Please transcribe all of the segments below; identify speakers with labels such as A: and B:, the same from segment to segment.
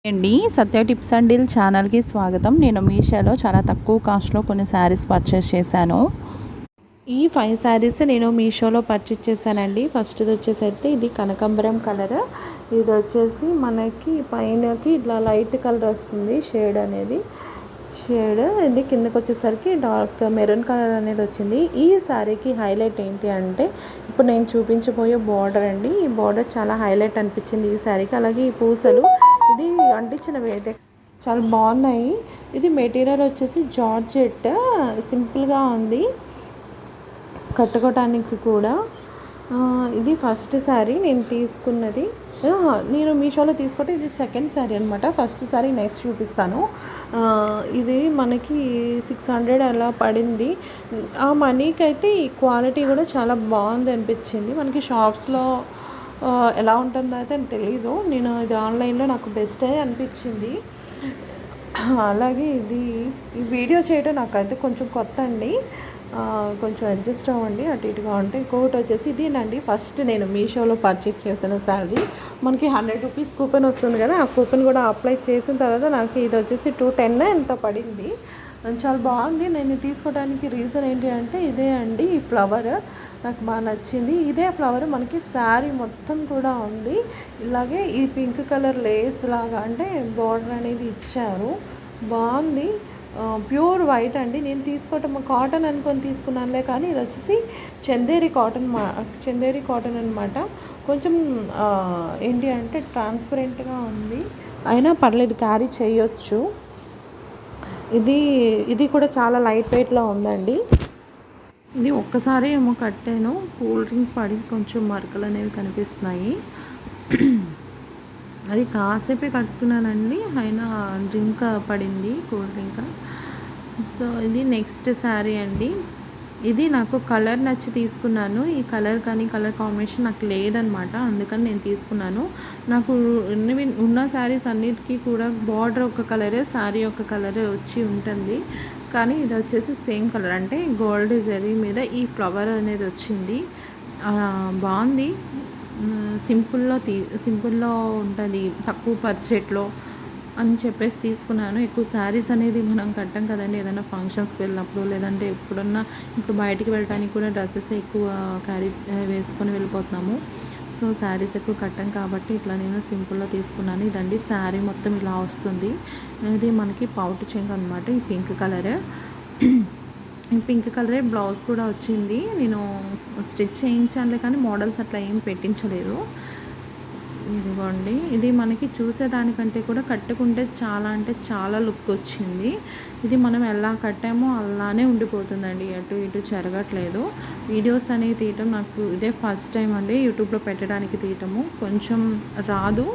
A: అండి సత్య tips and deal ఛానల్కి స్వాగతం. నేను మీషోలో చాలా తక్కువ కాస్ట్లో కొన్ని శారీస్ పర్చేస్ చేశాను. ఈ 5 శారీస్ నేను మీషోలో పర్చేస్ చేశానండి. ఫస్ట్ది వచ్చేసి అయితే ఇది కనకాంబరం కలర్. ఇది వచ్చేసి మనకి పైనకి ఇట్లా లైట్ కలర్ వస్తుంది, షేడ్ ఇది కిందకి వచ్చేసరికి డార్క్ మెరూన్ కలర్ అనేది వచ్చింది. ఈ శారీకి హైలైట్ ఏంటి అంటే ఇప్పుడు నేను చూపించబోయే బార్డర్ అండి. ఈ బార్డర్ చాలా హైలైట్ అనిపించింది ఈ శారీకి. అలాగే ఈ పూసలు ఇది అంటించినవి అయితే చాలా బాగున్నాయి. ఇది మెటీరియల్ వచ్చేసి జార్జెట్, సింపుల్గా ఉంది కట్టుకోవటానికి కూడా. ఇది ఫస్ట్ శారీ నేను తీసుకున్నది. నేను మీషోలో తీసుకుంటే ఇది సెకండ్ శారీ అనమాట. ఫస్ట్ శారీ నెక్స్ట్ చూపిస్తాను. ఇది మనకి 600 అలా పడింది. ఆ మనీకి అయితే ఈ క్వాలిటీ కూడా చాలా బాగుంది అనిపించింది. మనకి షాప్స్లో ఎలా ఉంటుందో అయితే తెలీదు. నేను ఇది ఆన్లైన్లో నాకు బెస్ట్ అనిపించింది. అలాగే ఈ వీడియో చేయడం నాకైతే కొంచెం కొత్త అండి, కొంచెం అడ్జస్ట్ అవ్వండి అటు ఇటుగా ఉంటే. ఇంకొకటి వచ్చేసి ఇదేనండి, ఫస్ట్ నేను మీషోలో పర్చేస్ చేసిన శారీ. మనకి 100 రూపీస్ కూపన్ వస్తుంది కదా, ఆ కూపన్ కూడా అప్లై చేసిన తర్వాత నాకు ఇది వచ్చేసి 210 ఎంత పడింది. చాలా బాగుంది. నేను తీసుకోవడానికి రీజన్ ఏంటి అంటే ఇదే అండి, ఈ ఫ్లవర్ నాకు బాగా నచ్చింది. ఇదే ఫ్లవర్ మనకి శారీ మొత్తం కూడా ఉంది. ఇలాగే ఈ పింక్ కలర్ లేస్ లాగా అంటే బార్డర్ అనేది ఇచ్చారు, బాగుంది. ప్యూర్ వైట్ అండి. నేను తీసుకోవటం కాటన్ అనుకొని తీసుకున్నానులే, కానీ ఇది వచ్చేసి చందేరి కాటన్ అనమాట. కొంచెం ఏంటి అంటే ట్రాన్స్పరెంట్గా ఉంది, అయినా పర్లేదు, క్యారీ చేయొచ్చు. ఇది కూడా చాలా లైట్ వెయిట్లో ఉందండి. ఇది ఒక్కసారి ఏమో కట్టాను, కూల్ డ్రింక్ పడి కొంచెం మరకలు అనేవి కనిపిస్తున్నాయి. అది కాసేపే కట్టుకున్నానండి, అయినా డ్రింక్ పడింది, కూల్ డ్రింక్. సో ఇది నెక్స్ట్ శారీ అండి. ఇది నాకు కలర్ నచ్చి తీసుకున్నాను. ఈ కలర్ కానీ కలర్ కాంబినేషన్ నాకు లేదనమాట, అందుకని నేను తీసుకున్నాను. నాకు ఉన్న శారీస్ అన్నిటికీ కూడా బార్డర్ ఒక కలరే, శారీ ఒక కలరే వచ్చి ఉంటుంది. కానీ ఇది వచ్చేసి సేమ్ కలర్, అంటే గోల్డ్ జరీ మీద ఈ ఫ్లవర్ అనేది వచ్చింది. బాగుంది. సింపుల్లో ఉంటుంది, తక్కువ బడ్జెట్లో అని చెప్పేసి తీసుకున్నాను. ఎక్కువ శారీస్ అనేది మనం కట్టం కదండి, ఏదైనా ఫంక్షన్స్కి వెళ్ళినప్పుడు, లేదంటే ఇప్పుడు బయటికి వెళ్ళడానికి కూడా డ్రెస్సెస్ ఎక్కువ వేసుకొని వెళ్ళిపోతున్నాము. సో శారీస్ ఎక్కువ కట్టం కాబట్టి ఇట్లా నేను సింపుల్లో తీసుకున్నాను. ఇదండి శారీ మొత్తం ఇలా వస్తుంది. ఇది మనకి పౌటు చెంగు అనమాట, ఈ పింక్ కలర్. ఈ పింక్ కలరే బ్లౌజ్ కూడా వచ్చింది. నేను స్టిచ్ చేయించానులే కానీ మోడల్స్ అట్లా ఏం పెట్టించలేదు. ఇదిగోండి, ఇది మనకి చూసేదానికంటే కూడా కట్టుకుంటే చాలా అంటే చాలా లుక్ వచ్చింది. ఇది మనం ఎలా కట్టామో అలానే ఉండిపోతుందండి, అటు ఇటు చెరగట్లేదు. వీడియోస్ అనేవి తీయటం నాకు ఇదే ఫస్ట్ టైం అండి, యూట్యూబ్లో పెట్టడానికి తీయటము కొంచెం రాదు.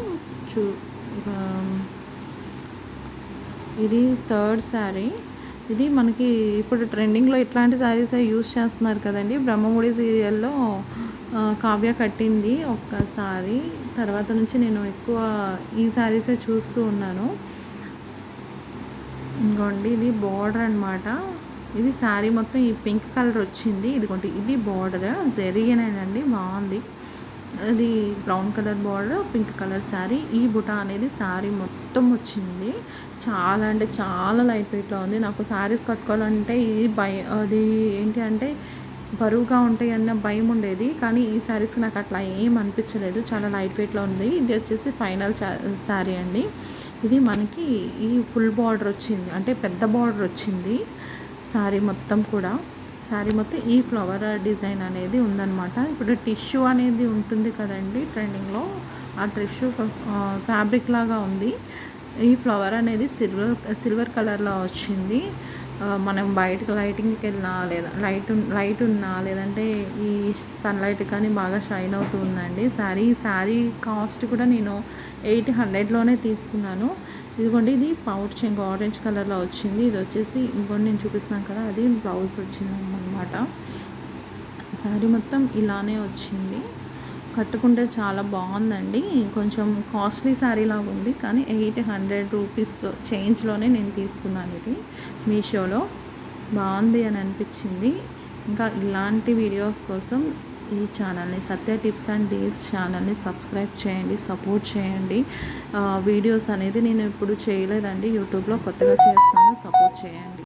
A: ఇది థర్డ్ శారీ. ఇది మనకి ఇప్పుడు ట్రెండింగ్లో ఇట్లాంటి శారీస్ యూజ్ చేస్తున్నారు కదండి. బ్రహ్మముడి సీరియల్లో కావ్య కట్టింది ఒక్కసారి, తర్వాత నుంచి నేను ఎక్కువ ఈ శారీసే చూస్తూ ఉన్నాను. ఇంకోండి, ఇది బార్డర్ అనమాట. ఇది శారీ మొత్తం ఈ పింక్ కలర్ వచ్చింది. ఇది బార్డర్ జెరీనేనండి, బాగుంది. అది brown colour border, pink colour sari. ఈ బుటా అనేది శారీ మొత్తం వచ్చింది. చాలా అంటే చాలా లైట్ వెయిట్లో ఉంది. నాకు శారీస్ కట్టుకోవాలంటే అది ఏంటి అంటే బరువుగా ఉంటాయి అన్న భయం ఉండేది, కానీ ఈ శారీస్కి నాకు అట్లా ఏం అనిపించలేదు, చాలా లైట్ వెయిట్లో ఉంది. ఇది వచ్చేసి ఫైనల్ శారీ అండి. ఇది మనకి ఈ ఫుల్ బార్డర్ వచ్చింది, అంటే పెద్ద బార్డర్ వచ్చింది శారీ మొత్తం కూడా. శారీ మొత్తం ఈ ఫ్లవర్ డిజైన్ అనేది ఉందన్నమాట. ఇప్పుడు టిష్యూ అనేది ఉంటుంది కదండి ట్రెండింగ్లో, ఆ టిష్యూ ఫ్యాబ్రిక్ లాగా ఉంది. ఈ ఫ్లవర్ అనేది సిల్వర్ కలర్లో వచ్చింది. మనం బయటకు లైటింగ్కి వెళ్ళినా, లేదా లైట్ ఉన్నా, లేదంటే ఈ సన్లైట్ కానీ బాగా షైన్ అవుతూ ఉందండి ఈ శారీ కాస్ట్ కూడా నేను 800లోనే తీసుకున్నాను. ఇదిగోండి, ఇది పౌట్ చెంగు ఆరెంజ్ కలర్లో వచ్చింది. ఇది వచ్చేసి ఇంకోటి నేను చూపిస్తున్నాను కదా, అది బ్లౌజ్ వచ్చింది అన్నమాట. శారీ మొత్తం ఇలానే వచ్చింది. కట్టుకుంటే చాలా బాగుందండి. కొంచెం కాస్ట్లీ శారీ లాగా ఉంది, కానీ 800 రూపీస్లో చేంజ్లోనే నేను తీసుకున్నాను. ఇది మీషోలో బాగుంది అని అనిపించింది. ఇంకా ఇలాంటి వీడియోస్ కోసం ఈ ఛానల్ని సత్య టిప్స్ అండ్ డీల్స్ ఛానల్ని సబ్స్క్రైబ్ చేయండి, సపోర్ట్ చేయండి. వీడియోస్ అనేది నేను ఇప్పుడు చేయలేదండి, యూట్యూబ్లో కొత్తగా చేస్తాను, సపోర్ట్ చేయండి.